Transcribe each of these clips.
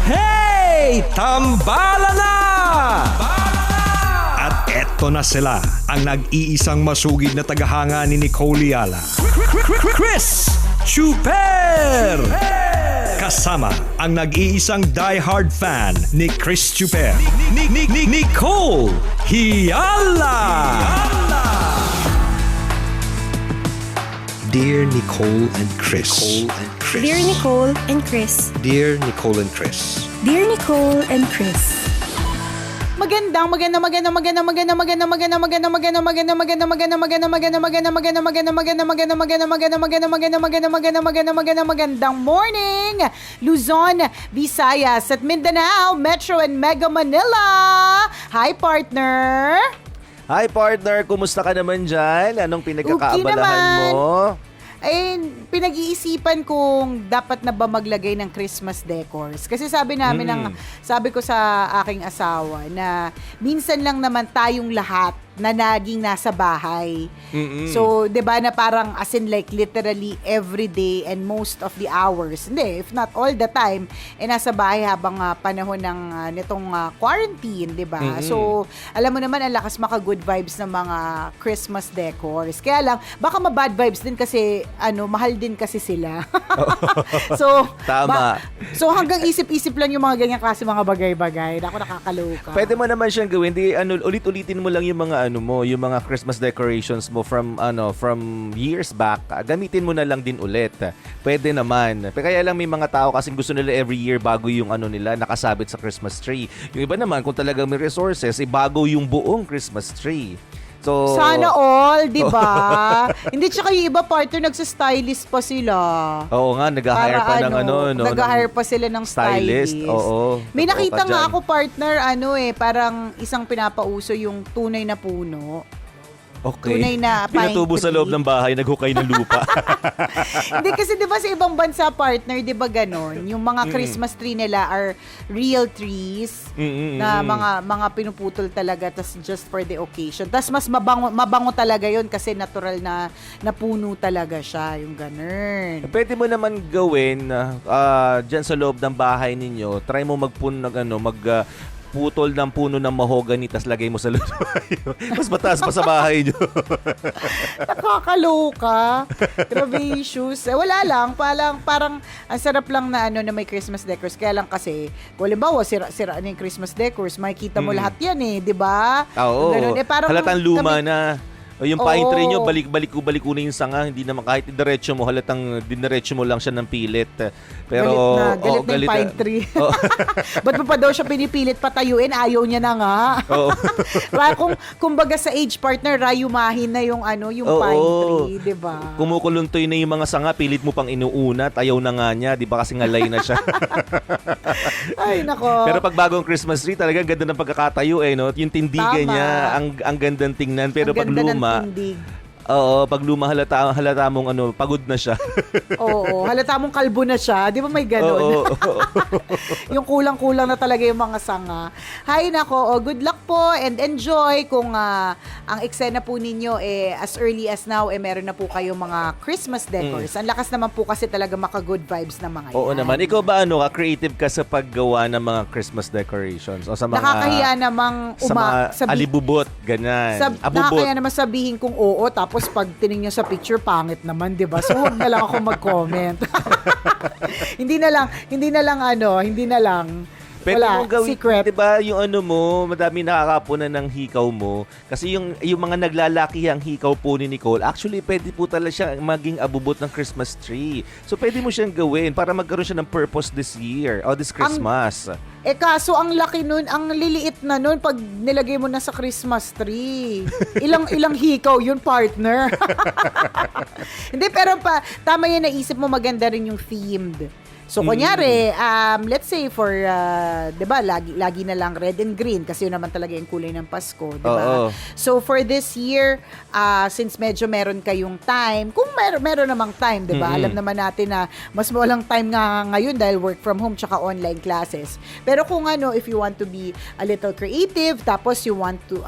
Hey! Tambala na! At eto na sila, ang nag-iisang masugid na tagahanga ni Nicole Yala. Chris Chuper! Kasama ang nag-iisang die-hard fan ni Chris Chuper. Nicole Yala! Dear Nicole and Chris. Dear Nicole and Chris. Dear Nicole and Chris. Dear Nicole and Chris. Magandang morning, Luzon, Visayas at Mindanao, Metro and Mega Manila. Hi, partner. Hi partner, kumusta ka naman dyan? Anong pinagkakaabalahan mo? Ay, pinag-iisipan kung dapat na ba maglagay ng Christmas decors. Kasi sabi namin sabi ko sa aking asawa na minsan lang naman tayong lahat na naging nasa bahay. So, 'di ba na parang as in like literally every day and most of the hours, hindi, if not all the time, nasa bahay habang panahon ng nitong quarantine, 'di ba? So, alam mo naman ang lakas maka-good vibes ng mga Christmas decors. Kaya lang baka ma-bad vibes din kasi mahal din kasi sila. So, tama. So hanggang isip-isip lang yung mga ganyang klase mga bagay-bagay. Ako nakakaloka. Pwede mo naman siyang gawin, ulit-ulitin mo lang yung mga yung mga Christmas decorations mo from years back. Gamitin mo na lang din ulit. Pwede naman. Kaya lang may mga tao kasi gusto nila every year bago yung nila nakasabit sa Christmas tree. Yung iba naman kung talagang may resources, bago yung buong Christmas tree. So, sana all, di ba? Hindi, tsaka yung iba partner, nagsa-stylist pa sila. Oo nga, nag-hire pa ng nag-hire pa sila ng stylist. Oo. May nakita nga ako partner, parang isang pinapauso yung tunay na puno. Okay. Tunay na pine pinatubo sa loob ng bahay, naghukay ng lupa. Hindi kasi 'di ba sa ibang bansa partner, 'di ba ganon? Yung mga Christmas tree nila are real trees na mga pinuputol talaga tas just for the occasion. Tas mas mabango talaga 'yon kasi natural na puno talaga siya, yung ganun. Pwede mo naman gawin diyan sa loob ng bahay ninyo. Try mo putol ng puno ng mahogany tas lagay mo sa loob. Mas mataas pa sa bahay nyo. Nakakaloka. Grabe issues. Wala lang. Parang ang sarap lang na may Christmas decors. Kaya lang kasi, kung halimbawa, sira na yung Christmas decors, makikita mo lahat yan di ba? Oo. Parang halatang luma na. O yung pine tree nyo, balik na yung sanga, hindi naman kahit diretso mo, halatang diniretso mo lang siya ng pilit. Pero galit na yung pine tree. Ba't mo pa daw siya pinipilit patayuin? Ayaw niya na nga. Kumbaga sa age partner, rayumahin na yung pine tree, di ba? Kumukuluntoy na yung mga sanga, pilit mo pang inuunat, ayaw na nga niya, di ba kasi ngalay na siya. Ay, nako. Pero pag bagong Christmas tree, talaga ganda ng pagkakatayo Yung tindigan niya, ang gandang tingnan. Pero pag luma, pag luma halata mong pagod na siya. Oo, halata mong kalbo na siya. Di ba may gano'n? Yung kulang-kulang na talaga yung mga sanga. Hay nako, good luck po and enjoy kung ang eksena po ninyo as early as now meron na po kayong mga Christmas decors. Ang lakas naman po kasi talaga maka-good vibes na mga yan. Oo naman. Ikaw ba creative ka sa paggawa ng mga Christmas decorations? O sa mga nakakahiya namang alibubot, ganyan. Abubot. Nakakahiya naman sabihin kung oo, tapos pag tinignan sa picture, pangit naman, di ba? So, huwag na lang ako mag-comment. Hindi na lang. Pwede wala, mong gawin, secret. diba, yung madami nakakapunan ng hikaw mo. Kasi yung mga naglalaki ang hikaw po ni Nicole, actually, pwede po talaga siya maging abubot ng Christmas tree. So, pwede mo siyang gawin para magkaroon siya ng purpose this year, o this Christmas. Kaso ang laki nun, ang liliit na nun pag nilagay mo na sa Christmas tree. Ilang hikaw yun, partner. Hindi, pero tama yan, naisip mo maganda rin yung themed. So, kunyari, let's say for, di ba, lagi na lang red and green kasi yun naman talaga yung kulay ng Pasko, di ba? So, for this year, since medyo meron kayong time, kung meron namang time, di ba? Alam naman natin na mas walang time nga ngayon dahil work from home tsaka online classes. Pero kung if you want to be a little creative, tapos you want to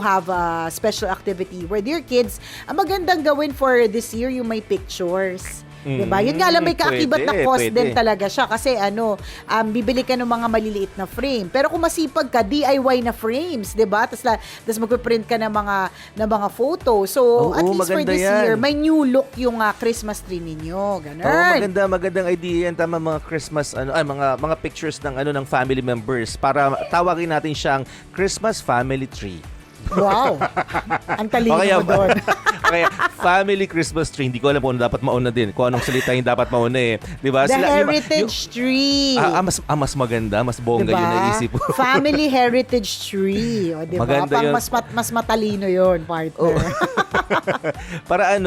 have a special activity with your kids, ang magandang gawin for this year yung may pictures. Diba? Yun nga lang may kaakibat na cost pwede. din talaga siya kasi bibili ka ng mga maliliit na frame. Pero kung masipag ka, DIY na frames, diba? Tapos magpiprint ka ng mga photo. So, Oo, at least for maganda this yan. year, may new look yung Christmas tree ninyo. Ganun. Magandang idea yan. Tama, mga Christmas mga pictures ng family members para tawagin natin siyang Christmas family tree. Wow. Ang talino mo doon. Kaya family Christmas tree, hindi ko alam kung ano dapat mauna din. Kung anong salita yung dapat mauna eh. Diba? The heritage tree. Mas maganda, mas bongga Diba? yun naisip mo. Family heritage tree. O, diba? Maganda Pang yun. mas matalino yun, partner. Para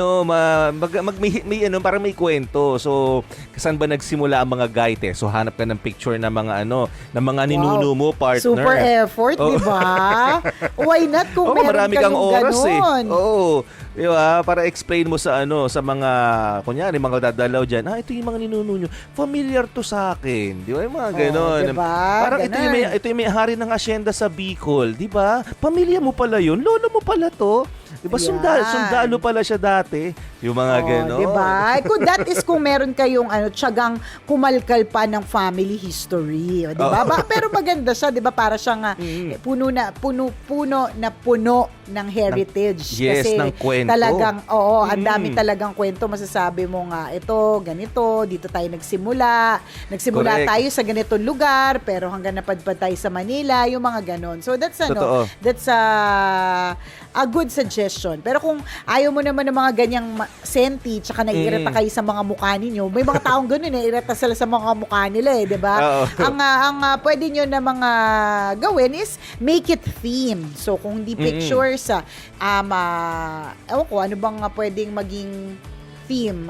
para may kwento. So, saan ba nagsimula ang mga gaite? So, hanap ka ng picture ng mga ninuno mo, partner. Super effort, diba? Why not kung meron marami kang kayong oras ganon? Oo. Diba? Para explain mo sa mga kunyari mga dadalaw diyan. Ito yung mga ninuno nyo. Familiar to sa akin. Di ba? Yung mga ganon. Diba? Parang ito yung may hari ng asyenda sa Bicol. Di ba? Pamilya mo pala yun. Lolo mo pala to. Di ba? Sundalo pala siya dati. Yung mga ganon. Diba? Kung meron kayong tiyagang kumalkal pa ng family history. O, diba? Pero maganda siya. Diba? Para siyang puno ng heritage. Yes, kasi ng kwento. talagang, ang dami talagang kwento. Masasabi mo nga, ito, ganito, dito tayo nagsimula. Nagsimula Correct. tayo sa ganitong lugar, pero hanggang napadpad tayo sa Manila, yung mga ganon. So that's Totoo. that's a good suggestion. Pero kung ayaw mo naman ng mga ganyang senti, tsaka naiirita kayo sa mga mukha ninyo, may mga taong ganun, naiirita sila sa mga mukha nila di ba? Oo. Ang pwede nyo na mga gawin is make it themed. So kung hindi pictures, ewan ko, ano bang pwedeng maging theme?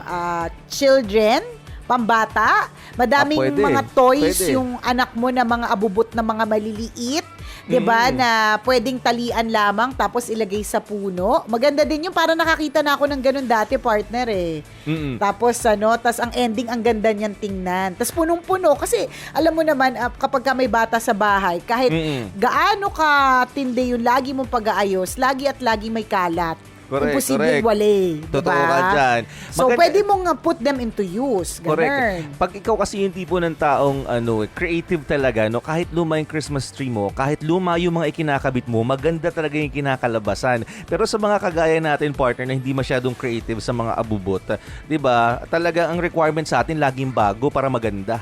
Children, pambata, madaming Pwede. mga toys Pwede. yung anak mo na mga abubot na mga maliliit, 'di ba, na pwedeng talian lamang tapos ilagay sa puno. Maganda din yung para nakakita na ako ng ganun dati, partner eh. Tapos tas ang ending ang ganda niyan tingnan. Tapos punong-puno kasi alam mo naman kapag ka may bata sa bahay, kahit gaano ka tindi yung lagi mong pag-aayos, lagi at lagi may kalat. Imposibleng wale. Totoo ka dyan. So, pwede mong put them into use. Ganun. Correct. Pag ikaw kasi yung tipo ng taong creative talaga, kahit luma yung Christmas tree mo, kahit luma yung mga ikinakabit mo, maganda talaga yung kinakalabasan. Pero sa mga kagaya natin, partner, na hindi masyadong creative sa mga abubot, 'di ba? Talaga ang requirement sa atin laging bago para maganda.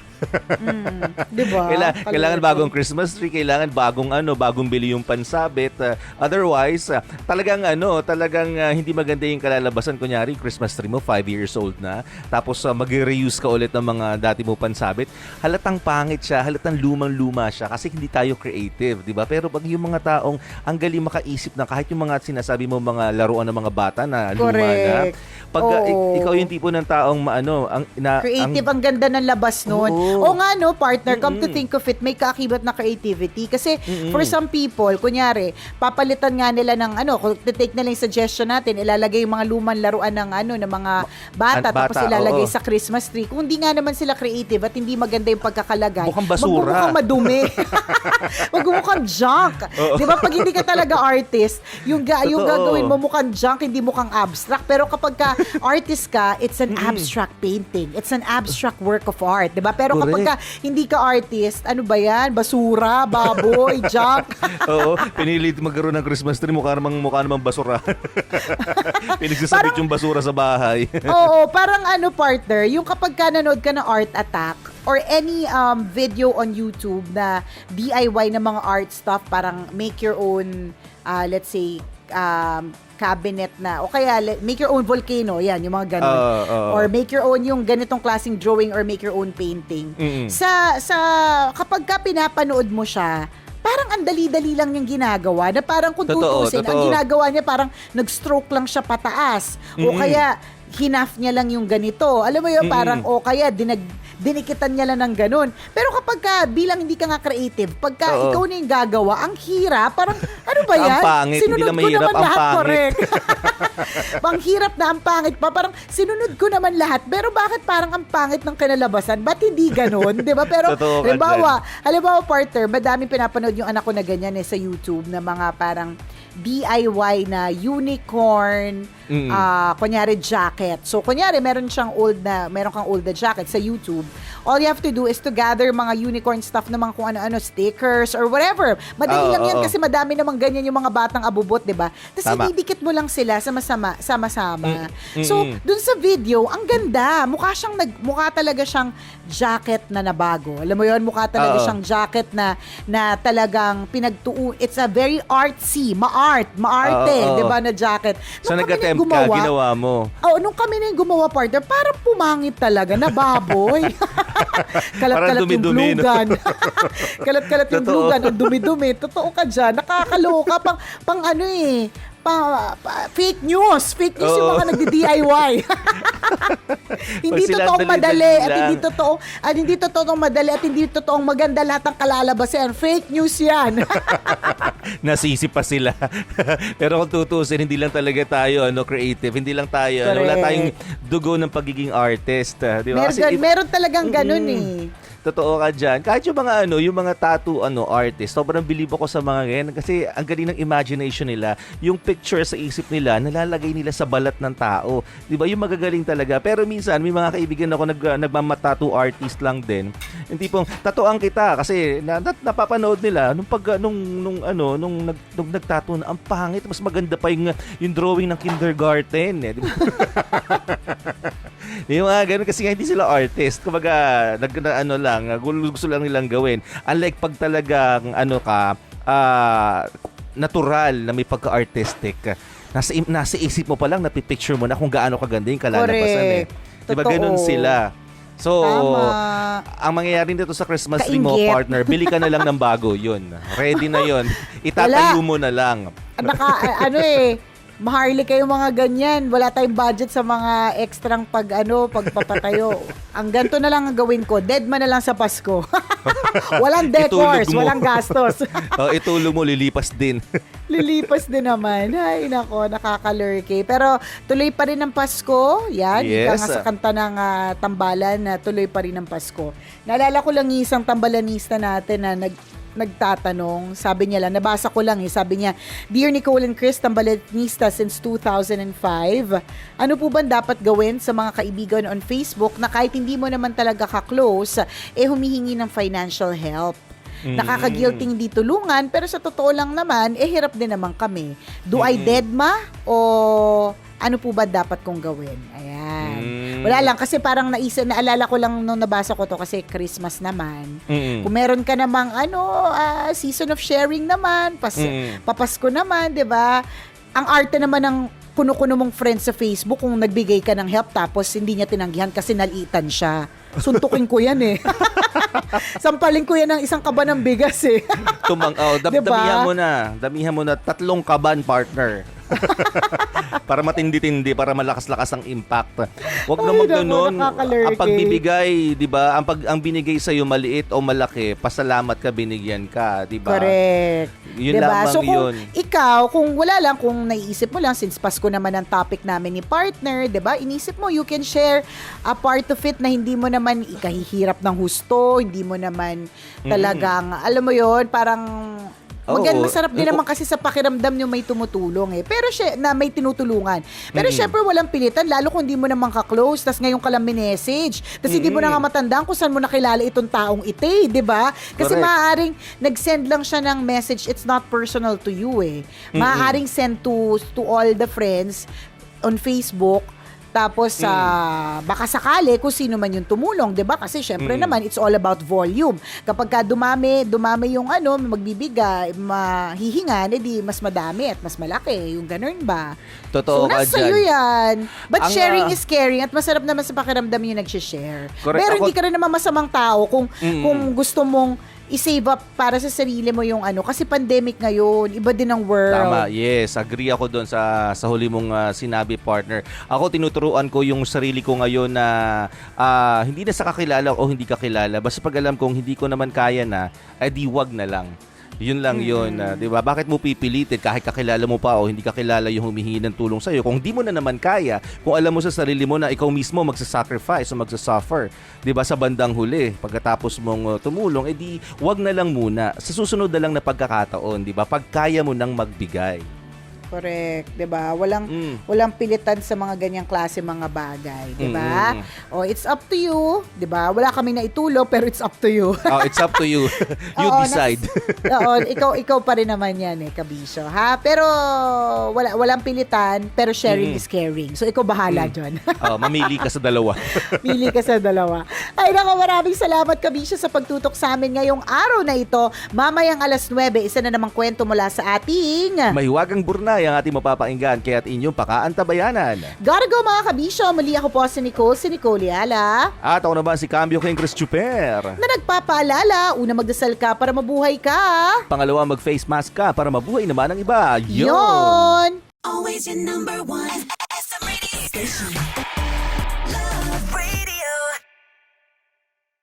'Di ba? Kailangan bagong Christmas tree, kailangan bagong bili yung pansabit. Otherwise, talagang hindi maganda yung kalalabasan. Kunyari, Christmas tree mo 5 years old na, tapos mag-reuse ka ulit ng mga dati mo pansabit. Halatang pangit siya, halatang lumang-luma siya kasi hindi tayo creative, 'di ba? Pero pag yung mga taong ang galing makaisip na kahit yung mga sinasabi mo mga laruan ng mga bata na luma na, pag ikaw yung tipo ng taong creative, ang ganda ng labas nun. O nga partner, come to think of it, may kaakibat na creativity. Kasi for some people, kunyari, papalitan nga nila ng kung take na lang yung suggestion natin, ilalagay yung mga lumang laruan ng mga bata, tapos ilalagay sa Christmas tree. Kung hindi nga naman sila creative at hindi maganda yung pagkakalagay, mukhang basura. Magmumukhang madumi. Magmumukhang junk. Di ba? Pag hindi ka talaga artist, yung gagawin mo mukhang junk, hindi mukhang abstract. Pero kapag ka artist ka, it's an abstract painting. It's an abstract work of art. Di ba? Pero kapag ka hindi ka artist, ano ba yan? Basura, baboy, junk. Oo, pinilit magkaroon ng Christmas tree, mukha namang basura. Pinagsasabit yung basura sa bahay. Oo, parang partner, yung kapag ka nanood ka ng Art Attack or any video on YouTube na DIY na mga art stuff, parang make your own, let's say, cabinet na, o kaya make your own volcano, yan, yung mga ganun. Or make your own yung ganitong klaseng drawing or make your own painting. Sa kapag ka pinapanood mo siya, parang ang dali-dali lang niyang ginagawa na parang kung tutusin, ang ginagawa niya parang nag-stroke lang siya pataas o kaya hinaf niya lang yung ganito. Alam mo yun, parang o kaya dinikitan niya lang ng ganun. Pero kapag ka, bilang hindi ka nga creative, pagka ikaw na yung gagawa, ang hirap, parang ano ba yan? Ang pangit, hindi na mahirap, ang pangit. Correct. Ang hirap na, ang pangit pa. Parang sinunod ko naman lahat, pero bakit parang ang pangit ng kinalabasan? Ba't hindi ganun? Diba? Pero halimbawa, partner, madaming pinapanood yung anak ko na ganyan sa YouTube na mga parang DIY na unicorn kunyari jacket. So kunyari meron kang old na jacket sa YouTube. All you have to do is to gather mga unicorn stuff na mga kung ano-ano, stickers or whatever. Madali lang yan kasi madami namang ganyan yung mga batang abubot, 'di ba? Tapos ididikit mo lang sila sama-sama. So dun sa video, ang ganda. Mukha talaga siyang jacket na nabago. Alam mo 'yon, mukha talaga siyang jacket na talagang it's a very artsy, maarte, 'di ba, na jacket. So nag-attempt ka, ginawa mo. Nung kami na yung gumawa, partner, parang pumangit talaga, nababoy. Kalat-kalat yung glugan. Kalat-kalat yung glugan, ang dumi-dumi. Totoo ka dyan, nakakaloka. Pang ano fake news yung mga nagdi-DIY. Hindi totoong madali at hindi totoong madali at hindi totoong maganda lahat ng kalalabasan. Fake news yan. Nasisip pa sila. Pero kung tutusin, hindi lang talaga tayo creative, hindi lang tayo wala tayong dugo ng pagiging artist, di ba? Meron talagang ganun eh. Totoo ka dyan. Kahit yung mga tattoo artist, sobrang believe ako sa mga ganyan kasi ang galing ng imagination nila. Yung picture sa isip nila, nalalagay nila sa balat ng tao. Di ba? Yung magagaling talaga. Pero minsan, may mga kaibigan ako nagmamatattoo artist lang din. Yung tipong, tatuan kita kasi napapanood nila nung nagtattoo na ang pangit. Mas maganda pa yung drawing ng kindergarten. Di ba? Yung mga ganun kasi hindi sila artist. Kumbaga, gusto lang nilang gawin. Unlike pag talagang natural na may pagka-artistic, nasa isip mo pa lang, napipicture mo na kung gaano kaganda yung kalalabasan. Diba ganun sila. So, ang mangyayari dito sa Christmas tree mo, partner, bili ka na lang ng bago. Yun. Ready na yun. Itatayo mo na lang. Maharli kayo mga ganyan. Wala tayong budget sa mga extrang pagpapatayo. Ang ganito na lang ang gawin ko. Deadma na lang sa Pasko. Walang decors, walang gastos. Itulong mo, lilipas din. Lilipas din naman. Ay, nako, nakakalurky. Pero tuloy pa rin ang Pasko. Yan, ika nga sa kanta ng tambalan na tuloy pa rin ang Pasko. Naalala ko lang isang tambalanista natin na nagtatanong, sabi niya lang, nabasa ko lang sabi niya, Dear Nicole and Chris, tambalanista since 2005, ano po ba dapat gawin sa mga kaibigan on Facebook na kahit hindi mo naman talaga ka-close, humihingi ng financial help? Nakaka-guilting hindi tulungan, pero sa totoo lang naman, hirap din naman kami. Do I deadma o ano po ba dapat kong gawin? Ayan. Wala lang, kasi parang naalala ko lang nung nabasa ko to kasi Christmas naman. Kung meron ka namang season of sharing naman, papasko naman, 'di ba? Ang arte naman ng kuno-kuno mong friends sa Facebook kung nagbigay ka ng help tapos hindi niya tinanggihan kasi nalitan siya. Suntukin ko yan Sampalin ko yan ng isang kaban ng bigas Damihan mo na 3 kaban, partner. Para matindi-tindi, para malakas-lakas ang impact. Huwag naman ganun. Ang pagbibigay, 'di ba? Ang binigay sa iyo maliit o malaki, pasalamat ka, binigyan ka, 'di ba? Correct. Yun diba? lamang so, yun. Kung wala lang, kung naiisip mo lang, since Pasko naman ang topic namin ni partner, 'di ba? Inisip mo, you can share a part of it na hindi mo naman ikahihirap ng husto, hindi mo naman talagang, alam mo 'yon, parang masarap din naman kasi sa pakiramdam nyo may tumutulong pero na may tinutulungan. Pero syempre walang pilitan, lalo kung hindi mo naman ka-close, tas ngayon ka lang minessage, tas hindi mo na nga matandaan kung saan mo nakilala itong taong ite, di ba? Kasi maaaring nag-send lang siya ng message, it's not personal to you Maaaring send to all the friends on Facebook. Tapos, baka sakali kung sino man yung tumulong, 'di ba? Kasi syempre naman, it's all about volume. Kapag ka dumami yung magbibigay, mahihingan, edi mas madami at mas malaki. Yung ganun ba? Totoo ka dyan. So, nasa iyo yan. But sharing is caring at masarap naman sa pakiramdam yung nag-share. Pero hindi ka rin naman masamang tao kung gusto mong i-save up para sa sarili mo yung kasi pandemic ngayon, iba din ang world. Tama, yes. Agree ako doon sa huli mong sinabi, partner. Ako, tinuturuan ko yung sarili ko ngayon na hindi na sa kakilala o hindi kakilala. Basta pag alam kong hindi ko naman kaya na, di wag na lang. Yun lang yun, di ba? Bakit mo pipilitin kahit kakilala mo pa o hindi kakilala yung humihingi ng tulong sa'yo? Kung di mo na naman kaya, kung alam mo sa sarili mo na ikaw mismo magsasacrifice o magsasuffer, di ba, sa bandang huli, pagkatapos mong tumulong, wag na lang muna. Sa susunod na lang na pagkakataon, di ba? Pag kaya mo nang magbigay. Correct, 'di ba? Walang pilitan sa mga ganyang klase mga bagay, 'di ba? O it's up to you, 'di ba? Wala kaming naitulong pero it's up to you. Oh, it's up to you. You Oo, decide. Oo, ikaw pa rin naman 'yan kabisyo, ha? Pero walang pilitan, pero sharing is caring. So ikaw bahala diyan. Oh, mamili ka sa dalawa. Pili ka sa dalawa. Ay nako, maraming salamat kabisyo sa pagtutok sa amin ngayong araw na ito. Mamayang alas 9, isa na namang kwento mula sa ating Mahiwagang Burnay ang ating mapapakinggan kaya't inyong pakaantabayanan. Gotta go mga kabisyo. Muli ako po si Nicole Yala. At ako naman si Cambio King Chris Chuper. Na nagpapaalala, una magdasal ka para mabuhay ka. Pangalawa, mag-face mask ka para mabuhay naman ang iba. Yon! Always your number one. SM radio station.